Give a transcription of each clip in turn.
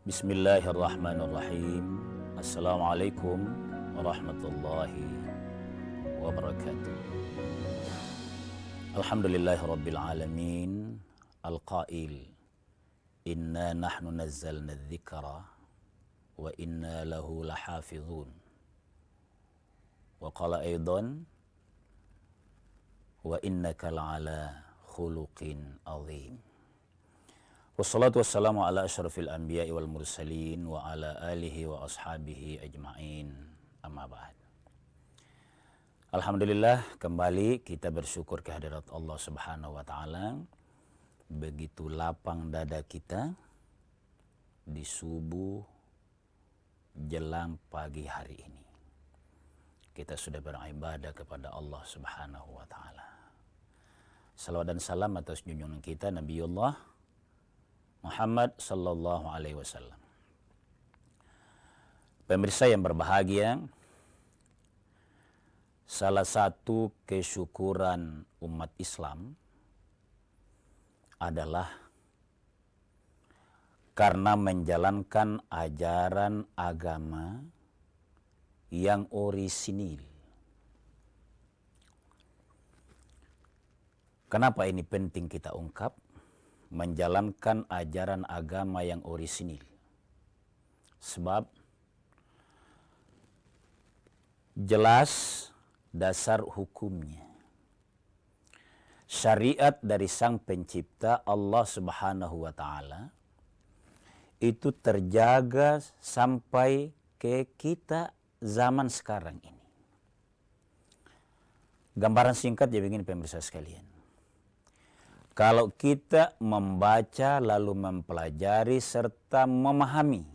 Bismillahirrahmanirrahim. Assalamualaikum warahmatullahi wabarakatuh. Alhamdulillahirabbil alamin. Al-qail inna nahnu nazzalna adh-dhikra wa inna lahu lahafizun. Wa qala aidan wa innaka la'ala khuluqin azim. Wassalatu wassalamu ala asyrafil anbiya'i wal mursalin wa ala alihi wa ashabihi ajma'in, amma ba'd. Alhamdulillah, kembali kita bersyukur kehadirat Allah Subhanahu wa taala. Begitu lapang dada kita di subuh jelang pagi hari ini. Kita sudah beribadah kepada Allah Subhanahu wa taala. Salawat dan salam atas junjungan kita Nabiullah Muhammad sallallahu alaihi wasallam. Pemirsa yang berbahagia, salah satu kesyukuran umat Islam adalah karena menjalankan ajaran agama yang orisinil. Kenapa ini penting kita ungkap? Menjalankan ajaran agama yang orisinil. Sebab jelas dasar hukumnya. Syariat dari Sang Pencipta Allah Subhanahu wa taala itu terjaga sampai ke kita zaman sekarang ini. Gambaran singkat ya begini pemirsa sekalian. Kalau kita membaca lalu mempelajari serta memahami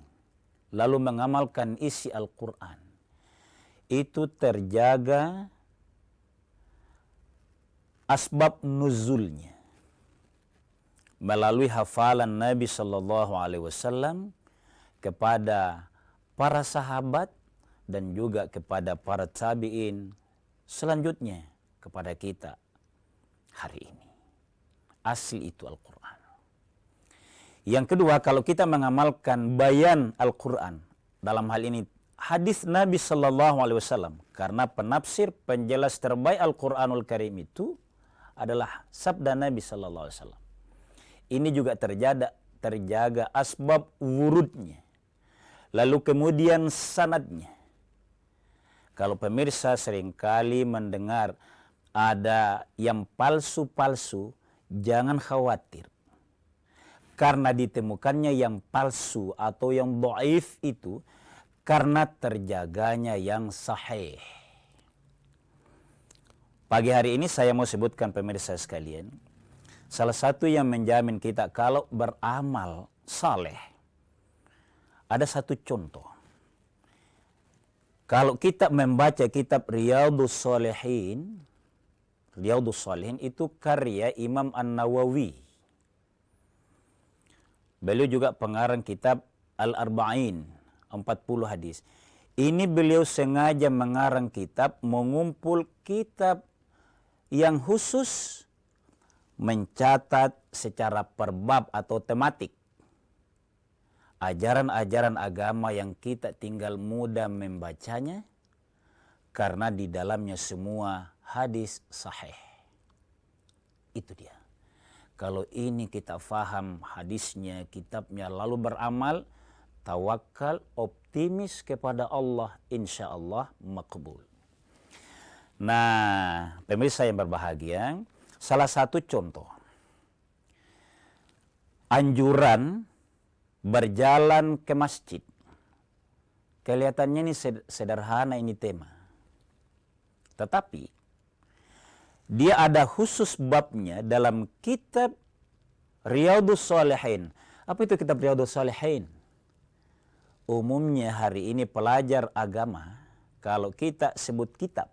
lalu mengamalkan isi Al-Quran, itu terjaga asbab nuzulnya melalui hafalan Nabi Sallallahu Alaihi Wasallam kepada para sahabat dan juga kepada para tabi'in selanjutnya kepada kita hari ini. Asli itu Al-Quran. Yang kedua, kalau kita mengamalkan bayan Al-Quran, dalam hal ini hadis Nabi Sallallahu Alaihi Wasallam, karena penafsir penjelas terbaik Al-Quranul Karim itu adalah sabda Nabi Sallallahu Alaihi Wasallam. Ini juga terjaga asbab wurudnya, lalu kemudian sanadnya. Kalau pemirsa seringkali mendengar ada yang palsu-palsu, jangan khawatir. Karena ditemukannya yang palsu atau yang dhaif itu karena terjaganya yang sahih. Pagi hari ini saya mau sebutkan pemirsa sekalian, salah satu yang menjamin kita kalau beramal saleh. Ada satu contoh. Kalau kita membaca kitab Riyadhus Shalihin, Riyadhus Shalihin itu karya Imam An-Nawawi. Beliau juga pengarang kitab Al-Arba'in, 40 hadis. Ini beliau sengaja mengarang kitab, mengumpul kitab yang khusus mencatat secara perbab atau tematik ajaran-ajaran agama yang kita tinggal mudah membacanya karena di dalamnya semua hadis sahih. Itu dia. Kalau ini kita faham hadisnya, kitabnya, lalu beramal, tawakal, optimis kepada Allah, insya Allah makbul. Nah, pemirsa yang berbahagia, salah satu contoh anjuran berjalan ke masjid. Kelihatannya ini sederhana ini tema. Tetapi dia ada khusus babnya dalam kitab Riyadhus Shalihin. Apa itu kitab Riyadhus Shalihin? Umumnya hari ini pelajar agama, kalau kita sebut kitab,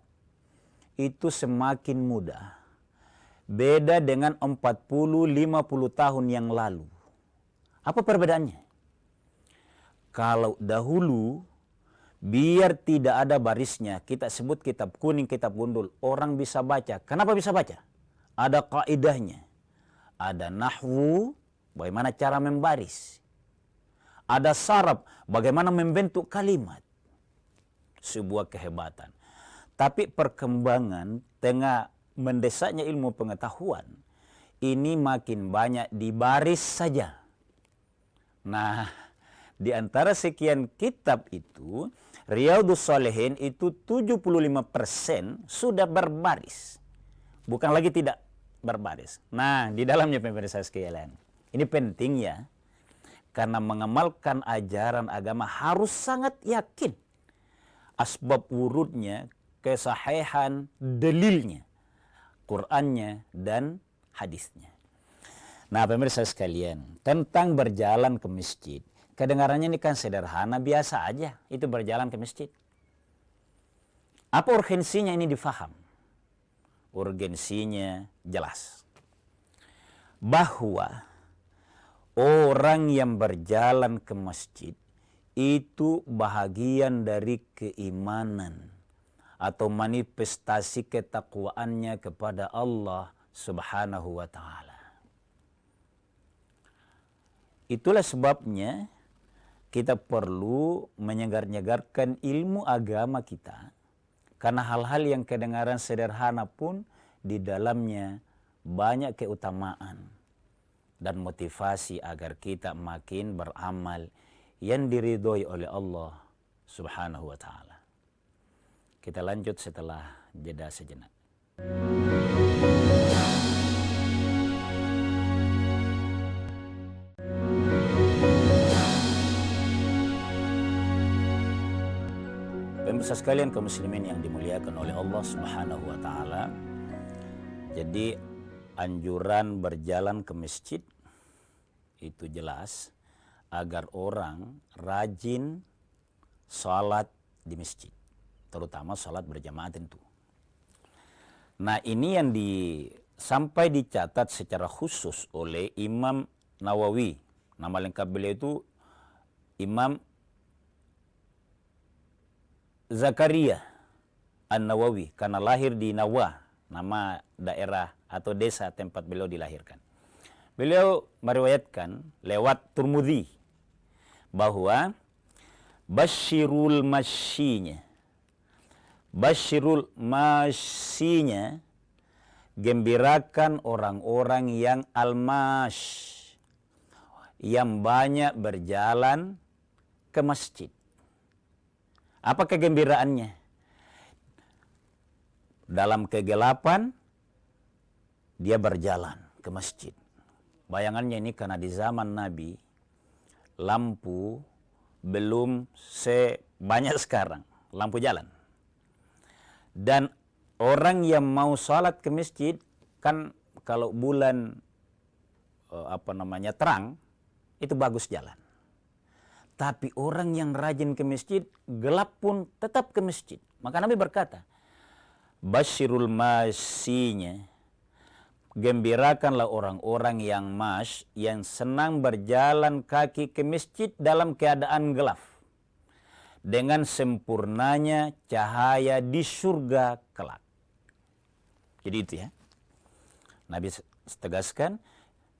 itu semakin mudah. Beda dengan 40-50 tahun yang lalu. Apa perbedaannya? Kalau dahulu biar tidak ada barisnya, kita sebut kitab kuning, kitab gundul. Orang bisa baca. Kenapa bisa baca? Ada kaidahnya. Ada nahwu, bagaimana cara membaris. ada saraf, bagaimana membentuk kalimat. Sebuah kehebatan. Tapi perkembangan tengah mendesaknya ilmu pengetahuan, ini makin banyak dibaris saja. Nah, di antara sekian kitab itu, Riyadhus Shalihin itu 75% sudah berbaris. Bukan lagi tidak berbaris. Nah, di dalamnya pemirsa sekalian, ini penting ya, karena mengamalkan ajaran agama harus sangat yakin asbab wurudnya, kesahihan dalilnya, Qur'annya dan hadisnya. Nah, pemirsa sekalian, tentang berjalan ke masjid, kedengarannya ini kan sederhana, biasa aja itu berjalan ke masjid. Apa urgensinya ini difaham? Urgensinya jelas. Bahwa orang yang berjalan ke masjid itu bahagian dari keimanan atau manifestasi ketakwaannya kepada Allah Subhanahu wa taala. Itulah sebabnya kita perlu menyegar-nyegarkan ilmu agama kita, karena hal-hal yang kedengaran sederhana pun di dalamnya banyak keutamaan dan motivasi agar kita makin beramal yang diridhoi oleh Allah Subhanahu wa taala. Kita lanjut setelah jeda sejenak. Pemirsa sekalian kaum muslimin yang dimuliakan oleh Allah Subhanahu wa taala. Jadi anjuran berjalan ke masjid itu jelas agar orang rajin sholat di masjid, terutama sholat berjamaah tentu. Nah, ini yang sampai dicatat secara khusus oleh Imam Nawawi. Nama lengkap beliau itu Imam Zakaria An-Nawawi, karena lahir di Nawa, nama daerah atau desa tempat beliau dilahirkan. Beliau meriwayatkan lewat Turmudzi bahwa basyirul masyinya, gembirakan orang-orang yang al-mash, yang banyak berjalan ke masjid. Apa kegembiraannya? Dalam kegelapan dia berjalan ke masjid. Bayangannya ini karena di zaman Nabi lampu belum sebanyak sekarang, lampu jalan. Dan orang yang mau sholat ke masjid kan kalau bulan terang itu bagus jalan. Tapi orang yang rajin ke masjid, gelap pun tetap ke masjid. Maka Nabi berkata, basyirul masyinya, gembirakanlah orang-orang yang yang senang berjalan kaki ke masjid dalam keadaan gelap, dengan sempurnanya cahaya di surga kelak. Jadi itu ya, Nabi tegaskan,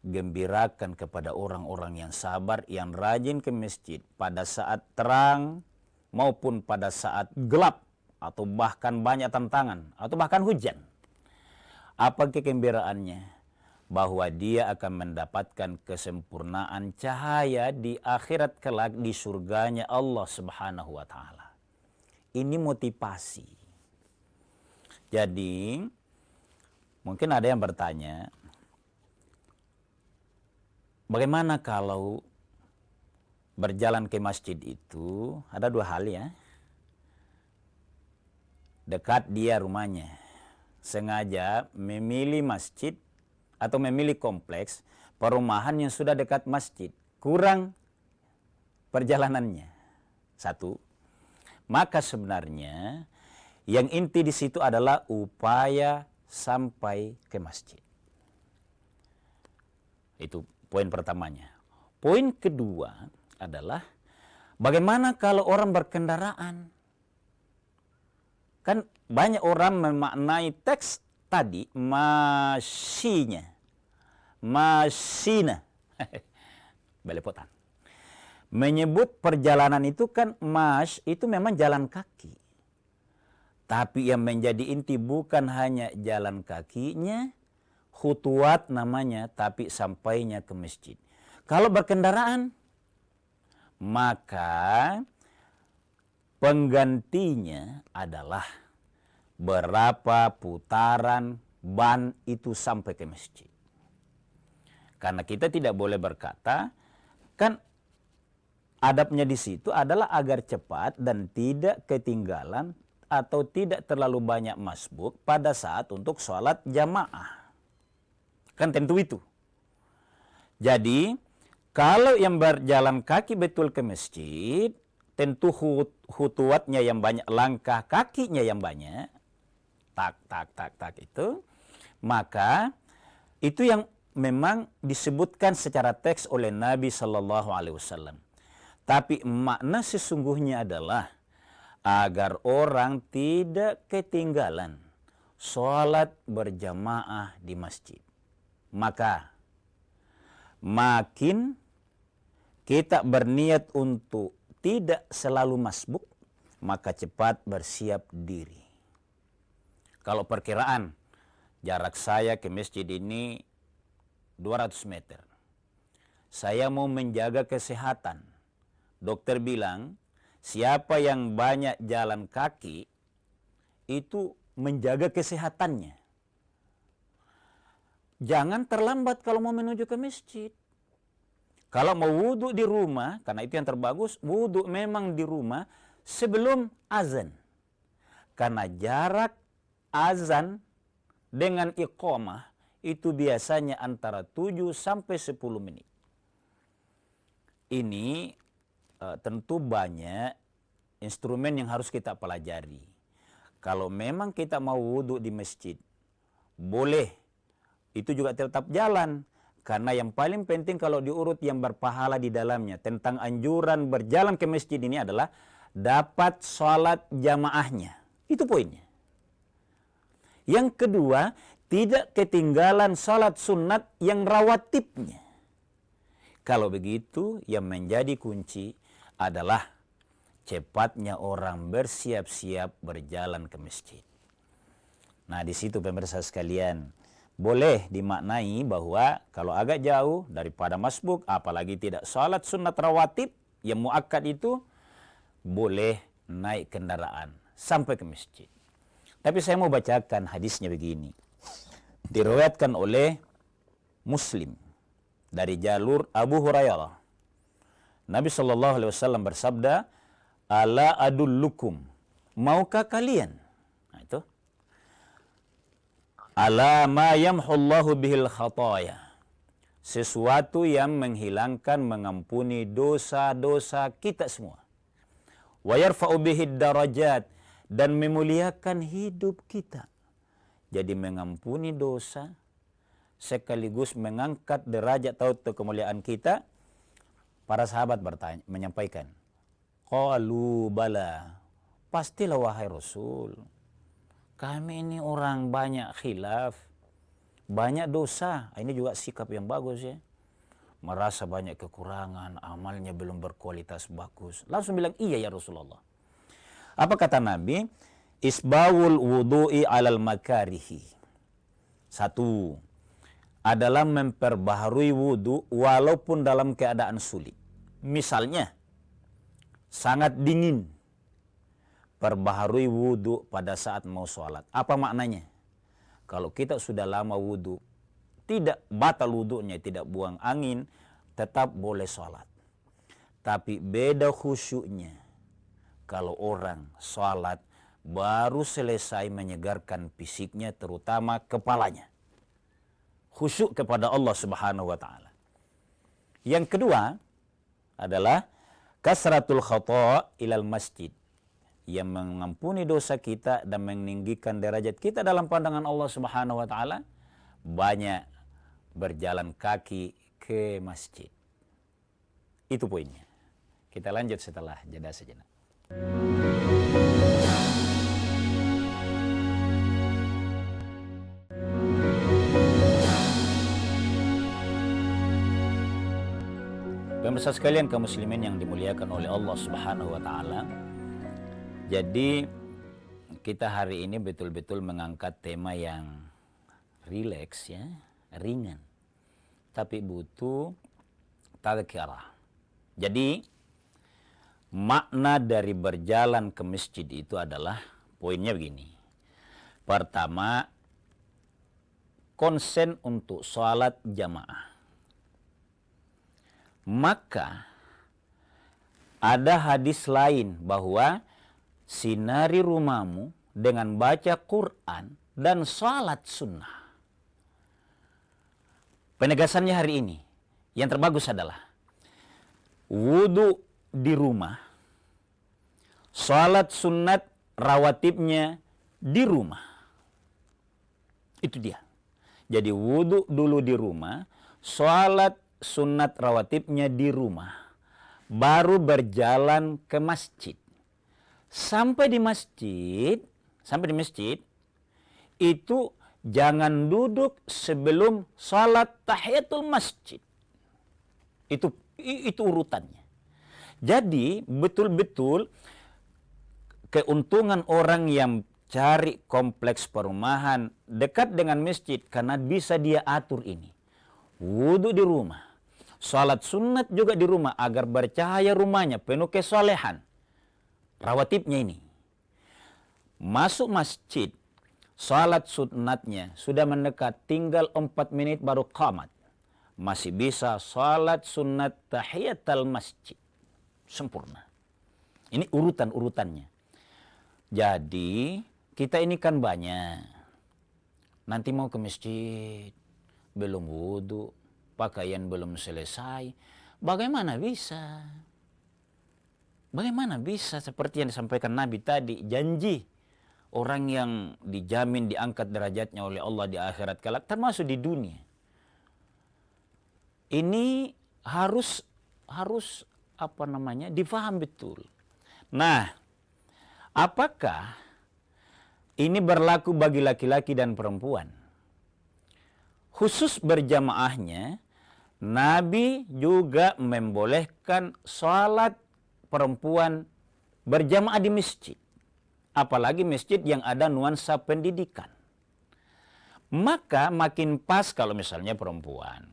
gembirakan kepada orang-orang yang sabar, yang rajin ke masjid pada saat terang maupun pada saat gelap, atau bahkan banyak tantangan, atau bahkan hujan. Apa kegembiraannya? Bahwa dia akan mendapatkan kesempurnaan cahaya di akhirat kelak di surganya Allah Subhanahu wa taala. Ini motivasi. Jadi mungkin ada yang bertanya, bagaimana kalau berjalan ke masjid itu ada dua hal ya. Dekat dia rumahnya, sengaja memilih masjid atau memilih kompleks perumahan yang sudah dekat masjid, kurang perjalanannya. Satu, maka sebenarnya yang inti di situ adalah upaya sampai ke masjid. Itu poin pertamanya. Poin kedua adalah bagaimana kalau orang berkendaraan? Kan banyak orang memaknai teks tadi masyina, belepotan. menyebut perjalanan itu kan mash itu memang jalan kaki. Tapi yang menjadi inti bukan hanya jalan kakinya, khutuwat namanya, tapi sampainya ke masjid. Kalau berkendaraan, maka penggantinya adalah berapa putaran ban itu sampai ke masjid. Karena kita tidak boleh berkata, kan adabnya di situ adalah agar cepat dan tidak ketinggalan atau tidak terlalu banyak masbuk pada saat untuk sholat jamaah. Kan tentu itu. Jadi, kalau yang berjalan kaki betul ke masjid, tentu khutuwatnya yang banyak, langkah kakinya yang banyak, tak itu, maka itu yang memang disebutkan secara teks oleh Nabi Sallallahu Alaihi Wasallam. Tapi makna sesungguhnya adalah agar orang tidak ketinggalan sholat berjamaah di masjid. Maka makin kita berniat untuk tidak selalu masbuk, maka cepat bersiap diri. Kalau perkiraan jarak saya ke masjid ini 200 meter. Saya mau menjaga kesehatan. Dokter bilang, siapa yang banyak jalan kaki, itu menjaga kesehatannya. Jangan terlambat kalau mau menuju ke masjid. Kalau mau wudhu di rumah, karena itu yang terbagus, wudhu memang di rumah sebelum azan. Karena jarak azan dengan iqamah itu biasanya antara 7 sampai 10 menit. Ini tentu banyak instrumen yang harus kita pelajari. Kalau memang kita mau wudhu di masjid, boleh. Itu juga tetap jalan. Karena yang paling penting kalau diurut yang berpahala di dalamnya tentang anjuran berjalan ke masjid ini adalah dapat sholat jamaahnya. Itu poinnya. Yang kedua, tidak ketinggalan sholat sunat yang rawatibnya. Kalau begitu, yang menjadi kunci adalah cepatnya orang bersiap-siap berjalan ke masjid. Nah, di situ pemirsa sekalian, boleh dimaknai bahwa kalau agak jauh daripada masbuk, apalagi tidak sholat sunat rawatib yang muakkad itu, boleh naik kendaraan sampai ke masjid. Tapi saya mau bacakan hadisnya begini. Diriwayatkan oleh Muslim dari jalur Abu Hurairah. Nabi SAW bersabda, "Ala adullukum, maukah kalian?" Nah, itu. "Ala ma yamhullahu bihil khataya." Sesuatu yang menghilangkan, mengampuni dosa-dosa kita semua. Wa yarfa'u bihid darajat, dan memuliakan hidup kita. Jadi mengampuni dosa sekaligus mengangkat derajat atau kemuliaan kita. Para sahabat menyampaikan, qalu bala, pastilah wahai Rasul. Kami ini orang banyak khilaf, banyak dosa. Ini juga sikap yang bagus ya. Merasa banyak kekurangan, amalnya belum berkualitas bagus. Langsung bilang, iya ya Rasulullah. Apa kata Nabi? Isbawul wudu'i alal makarihi. Satu, adalah memperbaharui wudu walaupun dalam keadaan sulit. Misalnya, sangat dingin. Perbaharui wudu pada saat mau sholat. Apa maknanya? Kalau kita sudah lama wudu, tidak batal wudunya, tidak buang angin, tetap boleh sholat. Tapi beda khusyuknya. Kalau orang sholat baru selesai menyegarkan fisiknya, terutama kepalanya. Khusyuk kepada Allah Subhanahu wa Ta'ala. Yang kedua adalah kasratul khata' ilal masjid, yang mengampuni dosa kita dan meninggikan derajat kita dalam pandangan Allah Subhanahu wa Ta'ala. Banyak berjalan kaki ke masjid. Itu poinnya. Kita lanjut setelah jeda sejenak. Pemirsa sekalian kaum muslimin yang dimuliakan oleh Allah Subhanahu wa taala. Jadi kita hari ini betul-betul mengangkat tema yang rileks ya, ringan. Tapi butuh tadhkirah. Jadi makna dari berjalan ke masjid itu adalah poinnya begini. Pertama, konsen untuk sholat jamaah. Maka ada hadis lain bahwa sinari rumahmu dengan baca Quran dan salat sunnah. Penegasannya hari ini yang terbagus adalah wudu di rumah, salat sunnat rawatibnya di rumah. Itu dia. Jadi wudu dulu di rumah, salat sunat rawatibnya di rumah, baru berjalan ke masjid. Sampai di masjid itu jangan duduk sebelum salat tahiyatul masjid. Itu urutannya. Jadi betul-betul keuntungan orang yang cari kompleks perumahan dekat dengan masjid karena bisa dia atur ini. Wudu di rumah. Salat sunat juga di rumah agar bercahaya rumahnya penuh kesolehan. Rawatibnya ini. Masuk masjid, salat sunatnya sudah mendekat, tinggal 4 menit baru qamat. Masih bisa salat sunat tahiyatul masjid. Sempurna. Ini urutan-urutannya. Jadi kita ini kan banyak. Nanti mau ke masjid, belum wudu, pakaian belum selesai. Bagaimana bisa? Bagaimana bisa seperti yang disampaikan Nabi tadi, janji orang yang dijamin diangkat derajatnya oleh Allah di akhirat kelak, termasuk di dunia. Ini harus difaham betul. Nah, apakah ini berlaku bagi laki-laki dan perempuan? Khusus berjamaahnya, Nabi juga membolehkan sholat perempuan berjamaah di masjid. Apalagi masjid yang ada nuansa pendidikan. Maka makin pas kalau misalnya perempuan.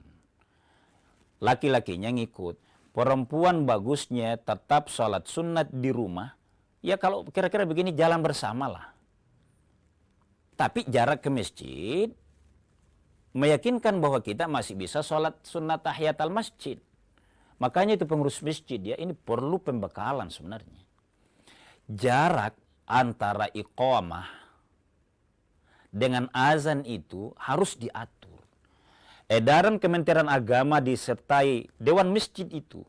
Laki-lakinya ngikut. Perempuan bagusnya tetap sholat sunat di rumah. Ya kalau kira-kira begini jalan bersamalah. Tapi jarak ke masjid meyakinkan bahwa kita masih bisa sholat sunat tahiyatul masjid. Makanya itu pengurus masjid ya, ini perlu pembekalan sebenarnya. Jarak antara iqamah dengan azan itu harus diatur. Edaran Kementerian Agama disertai Dewan Masjid itu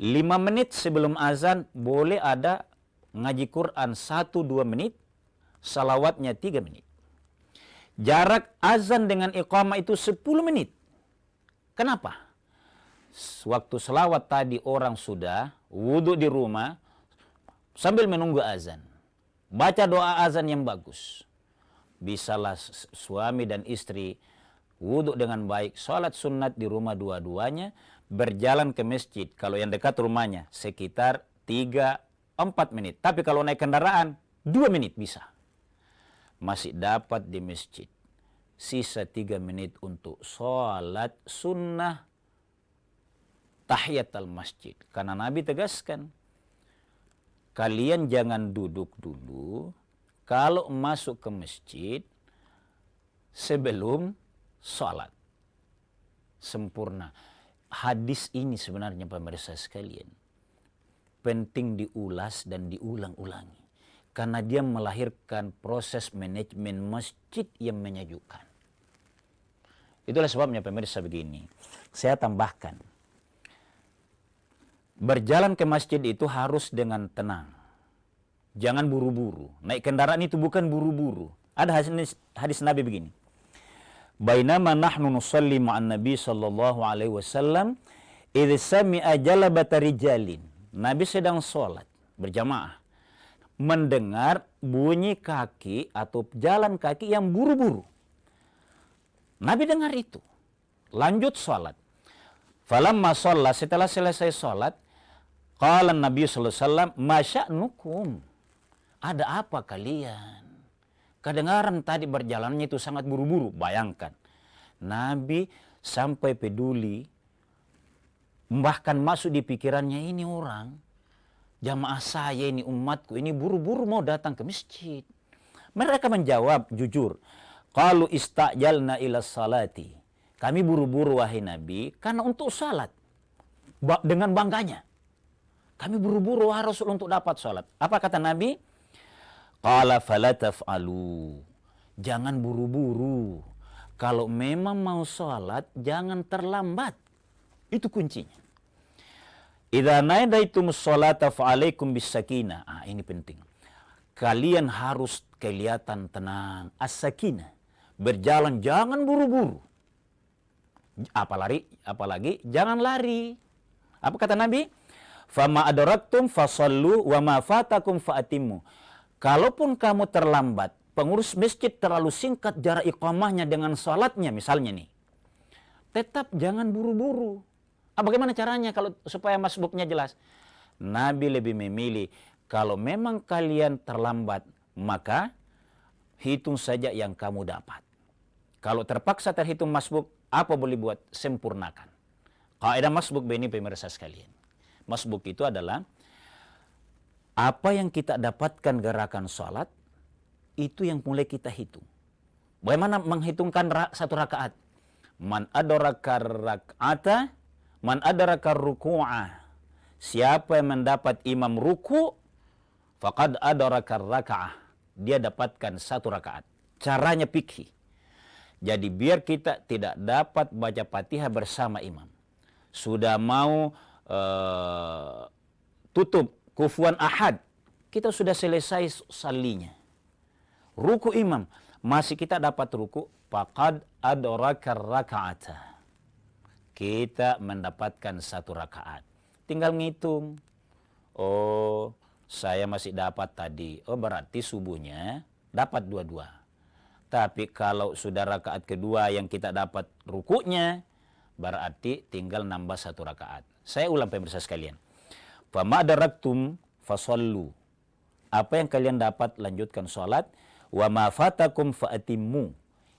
5 menit sebelum azan boleh ada ngaji Quran 1-2 menit, salawatnya 3 menit. Jarak azan dengan iqamah itu 10 menit. Kenapa? Waktu selawat tadi orang sudah wudhu di rumah sambil menunggu azan. Baca doa azan yang bagus. Bisalah suami dan istri wudhu dengan baik, sholat sunat di rumah dua-duanya, berjalan ke masjid. Kalau yang dekat rumahnya sekitar 3-4 menit. Tapi kalau naik kendaraan 2 menit bisa. Masih dapat di masjid. Sisa 3 menit untuk sholat sunnah tahiyatul masjid. Karena Nabi tegaskan, kalian jangan duduk dulu kalau masuk ke masjid sebelum sholat. Sempurna. Hadis ini sebenarnya pemirsa sekalian penting diulas dan diulang-ulangi. Karena dia melahirkan proses manajemen masjid yang menyejukkan. Itulah sebabnya pemirsa begini. Saya tambahkan. Berjalan ke masjid itu harus dengan tenang. Jangan buru-buru. Naik kendaraan itu bukan buru-buru. Ada hadis Nabi begini. Bainama nahnu nusalli ma'an Nabi sallallahu alaihi wasallam idh sami'a jalabata rijalin. Nabi sedang sholat berjamaah. Mendengar bunyi kaki atau jalan kaki yang buru-buru. Nabi dengar itu. Lanjut sholat. Falamma shalla, setelah selesai sholat, qala Nabi sallallahu alaihi wasallam, "Ma sya'nukum?" Ada apa kalian? Kedengaran tadi berjalannya itu sangat buru-buru. Bayangkan, Nabi sampai peduli, bahkan masuk di pikirannya, ini orang, jamaah saya ini, umatku ini buru-buru mau datang ke masjid. Mereka menjawab jujur, qalu istajalna ila salati. Kami buru-buru wahai Nabi karena untuk salat. Dengan bangganya. Kami buru-buru wahai Rasul untuk dapat salat. Apa kata Nabi? Qala fala taf'alu. Jangan buru-buru. Kalau memang mau salat, jangan terlambat. Itu kuncinya. Idza naidaitum sholata fa'alaikum bis-sakinah. Ini penting. Kalian harus kelihatan tenang. As-sakinah. Berjalan jangan buru-buru. Apalagi jangan lari. Apa kata Nabi? Fama adraktum fasallu wa ma fatakum fa'atimmu. Kalaupun kamu terlambat, pengurus masjid terlalu singkat jarak iqamahnya dengan salatnya misalnya nih. Tetap jangan buru-buru. Bagaimana caranya kalau supaya masbuknya jelas? Nabi lebih memilih kalau memang kalian terlambat, maka hitung saja yang kamu dapat. Kalau terpaksa terhitung masbuk, apa boleh buat? Sempurnakan. Kaidah masbuk ini pemirsa sekalian. Masbuk itu adalah apa yang kita dapatkan gerakan sholat, itu yang mulai kita hitung. Bagaimana menghitungkan satu rakaat? Man adraka rak'ata, man adraka ruku'ah. Siapa yang mendapat imam ruku, faqad adraka raka'ah. Dia dapatkan satu rakaat. Caranya fikih. Jadi biar kita tidak dapat baca Fatihah bersama imam. Sudah mau tutup kufuan ahad, kita sudah selesai salinya. Ruku imam, masih kita dapat ruku, faqad adraka raka'ata. Kita mendapatkan satu rakaat. Tinggal ngitung. Oh, saya masih dapat tadi. Oh, berarti subuhnya dapat dua-dua. Tapi kalau sudah rakaat kedua yang kita dapat rukunya, berarti tinggal nambah satu rakaat. Saya ulang pemirsa sekalian. Fama adraktum fasallu. Apa yang kalian dapat, lanjutkan sholat. Wa ma fatakum fa'atimmu.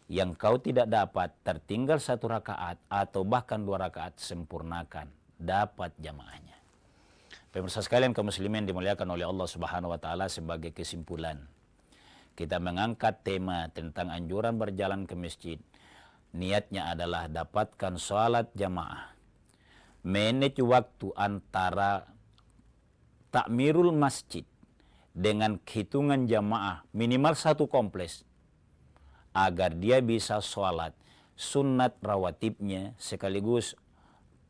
Yang kau tidak dapat, tertinggal satu rakaat atau bahkan dua rakaat, sempurnakan. Dapat jamaahnya. Pemirsa sekalian kaum muslimin dimuliakan oleh Allah Subhanahu wa taala, sebagai kesimpulan, kita mengangkat tema tentang anjuran berjalan ke masjid. Niatnya adalah dapatkan sholat jamaah. Manage waktu antara takmirul masjid dengan hitungan jamaah minimal satu kompleks. Agar dia bisa sholat sunat rawatibnya sekaligus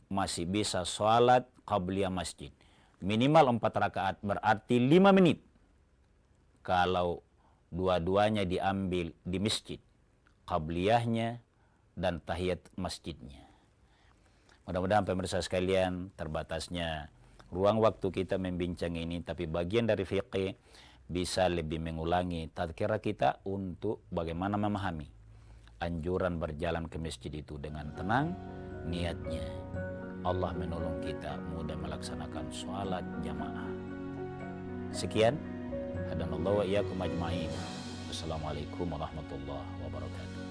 masih bisa sholat qabliyah masjid. Minimal 4 rakaat berarti 5 menit. Kalau dua-duanya diambil di masjid, qabliyahnya dan tahiyat masjidnya. Mudah-mudahan pemirsa sekalian, terbatasnya ruang waktu kita membincang ini, tapi bagian dari fiqih bisa lebih mengulangi tadkirah kita untuk bagaimana memahami anjuran berjalan ke masjid itu dengan tenang niatnya. Allah menolong kita mudah melaksanakan sholat jamaah. Sekian. Hadanallahu wa iyyakum ajma'in. Wassalamualaikum warahmatullahi wabarakatuh.